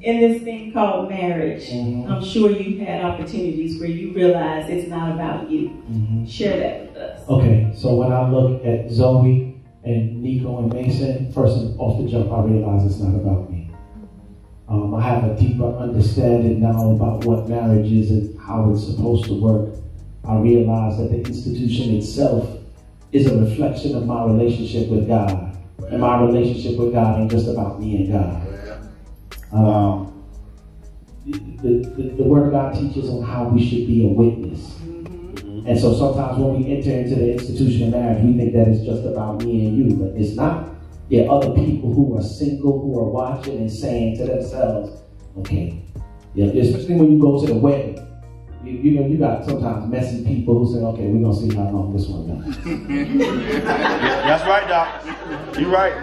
in this thing called marriage, I'm sure you've had opportunities where you realize it's not about you. Share that with us. Okay, so when I look at Zoe and Nico and Mason, first off the jump, I realize it's not about me. I have a deeper understanding now about what marriage is and how it's supposed to work. I realize that the institution itself is a reflection of my relationship with God. And my relationship with God ain't just about me and God. The Word of God teaches on how we should be a witness. And so sometimes when we enter into the institution of marriage, we think that it's just about me and you, but it's not. There are other people who are single, who are watching and saying to themselves, okay, especially when you go to the wedding, you got sometimes messy people who say, okay, we're going to see how long this one goes. That's right, Doc. You're right.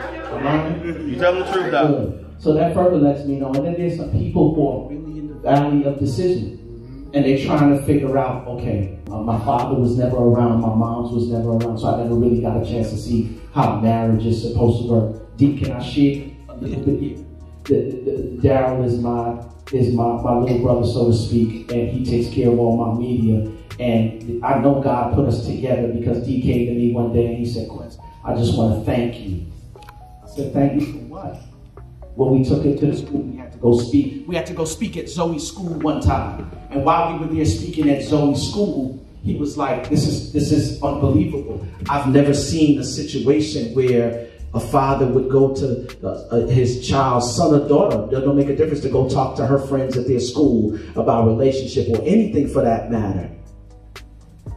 You tell the truth, Doc. So that further lets me know. And then there's some people who are really in the valley of decision. And they're trying to figure out, okay, my father was never around, my mom's was never around, so I never really got a chance to see how marriage is supposed to work. Deep, can I share a little bit here? Daryl is my little brother, so to speak, and he takes care of all my media. And I know God put us together because D came to me one day and he said, Quince, I just want to thank you. I said, thank you for what? When we took it to the school, we had to go speak. We had to go speak at Zoe's school one time. And while we were there speaking at Zoe's school, he was like, this is unbelievable. I've never seen a situation where a father would go to his child's son or daughter, it don't make a difference, to go talk to her friends at their school about relationship or anything for that matter.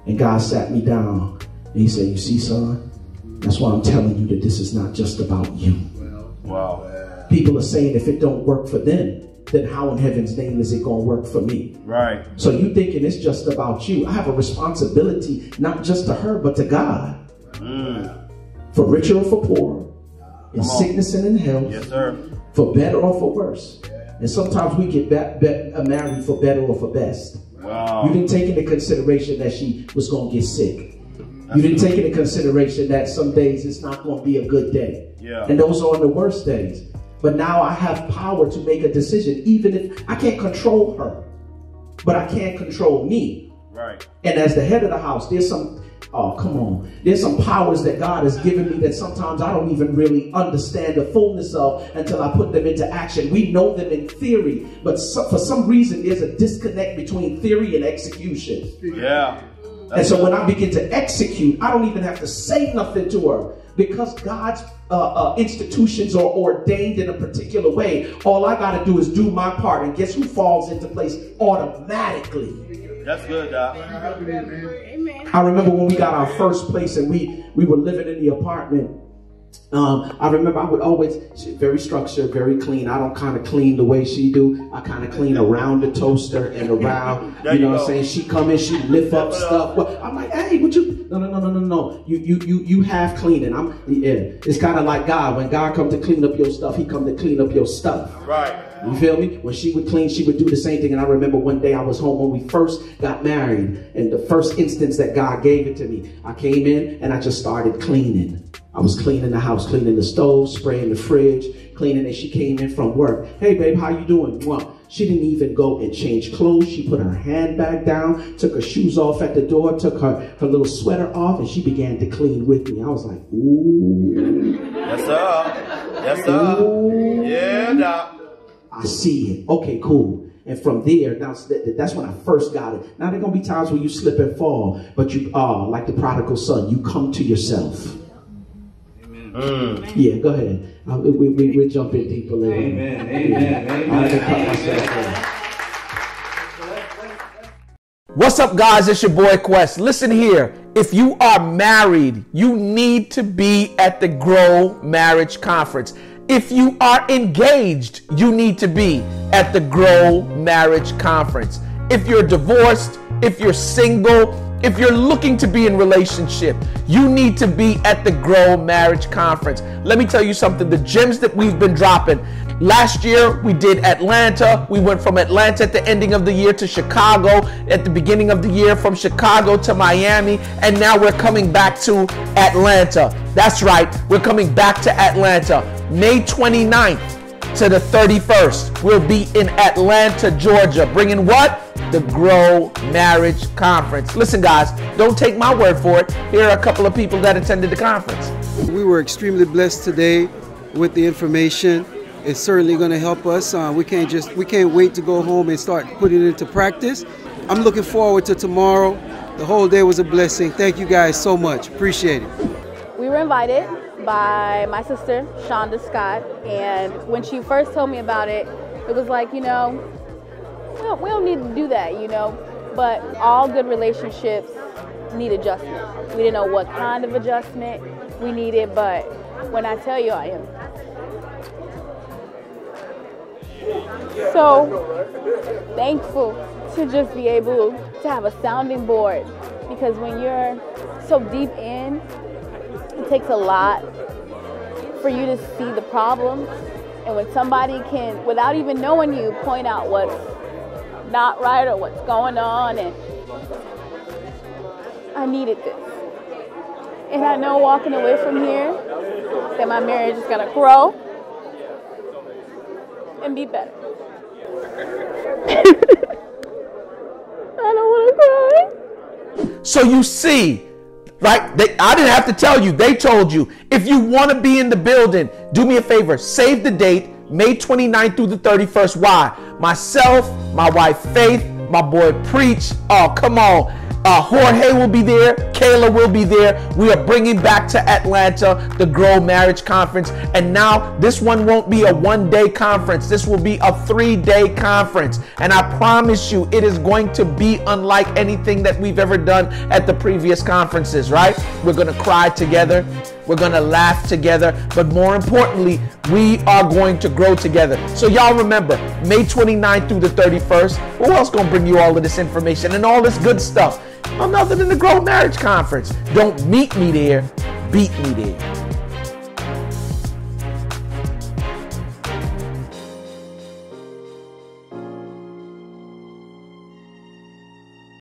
And God sat me down and he said, you see, son, that's why I'm telling you that this is not just about you. Wow. People are saying if it don't work for them, then how in heaven's name is it going to work for me? Right. So you thinking it's just about you. I have a responsibility, not just to her, but to God. For richer or for poorer, in sickness and in health, yes, sir. For better or for worse. And sometimes we get married for better or for best. Wow. You didn't take into consideration that she was going to get sick. You didn't take into consideration that some days it's not going to be a good day. Yeah. And those are on the worst days. But now I have power to make a decision, even if I can't control her, but I can control me. Right. And as the head of the house, there's some, there's some powers that God has given me that sometimes I don't even really understand the fullness of until I put them into action. We know them in theory, but for some reason there's a disconnect between theory and execution. Yeah. And so when I begin to execute, I don't even have to say nothing to her. Because God's institutions are ordained in a particular way, all I got to do is do my part. And guess who falls into place automatically? That's good, Doc. I remember when we got our first place and we were living in the apartment. I remember I would always, very structured, very clean. I don't kind of clean the way she do. I kind of clean around the toaster and around, you know what I'm saying? She come in, she lift up stuff. Well, I'm like, hey, what you, no. You have cleaning. It's kind of like God. When God comes to clean up your stuff, he come to clean up your stuff. Right. You feel me? When she would clean, she would do the same thing. And I remember one day I was home when we first got married. And the first instance that God gave it to me, I came in and I just started cleaning. I was cleaning the house, cleaning the stove, spraying the fridge, cleaning, and she came in from work. Hey, babe, how you doing? Well, she didn't even go and change clothes. She put her handbag down, took her shoes off at the door, took her little sweater off, and she began to clean with me. I was like, ooh. Yes, sir. Yes, sir. Ooh. Yeah, Doc. I see it. Okay, cool. And from there, now that's when I first got it. Now there are going to be times where you slip and fall, but you are like the prodigal son. You come to yourself. Yeah, go ahead. We're jumping deeper later. Amen. I can cut myself off. What's up, guys? It's your boy Quest. Listen here. If you are married, you need to be at the Grow Marriage Conference. If you are engaged, you need to be at the Grow Marriage Conference. If you're divorced, if you're single, if you're looking to be in relationship, you need to be at the Grow Marriage Conference. Let me tell you something, the gems that we've been dropping. Last year, we did Atlanta. We went from Atlanta at the ending of the year to Chicago at the beginning of the year, from Chicago to Miami, and now we're coming back to Atlanta. That's right, we're coming back to Atlanta. May 29th to the 31st. We'll be in Atlanta, Georgia, bringing what? The Grow Marriage Conference. Listen, guys, don't take my word for it. Here are a couple of people that attended the conference. We were extremely blessed today with the information. It's certainly going to help us. We can't wait to go home and start putting it into practice. I'm looking forward to tomorrow. The whole day was a blessing. Thank you guys so much. Appreciate it. We were invited by my sister, Shonda Scott, and when she first told me about it, it was like, you know, we don't need to do that, you know, but all good relationships need adjustment. We didn't know what kind of adjustment we needed, but when I tell you, I am so thankful to just be able to have a sounding board, because when you're so deep in, it takes a lot for you to see the problems, and when somebody can, without even knowing you, point out what's not right or what's going on, and I needed this. And I know walking away from here that my marriage is gonna grow and be better. I don't wanna cry. So you see, like, I didn't have to tell you, they told you. If you want to be in the building, do me a favor, save the date, May 29th through the 31st. Why? Myself, my wife Faith, my boy Preach. Oh, come on. Jorge will be there. Kayla will be there. We are bringing back to Atlanta the Grow Marriage Conference. And now this one won't be a one-day conference. This will be a 3-day conference. And I promise you, it is going to be unlike anything that we've ever done at the previous conferences, right? We're going to cry together. We're going to laugh together. But more importantly, we are going to grow together. So y'all remember, May 29th through the 31st. Who else going to bring you all of this information and all this good stuff? None other than the Grow Marriage Conference. Don't meet me there, beat me there.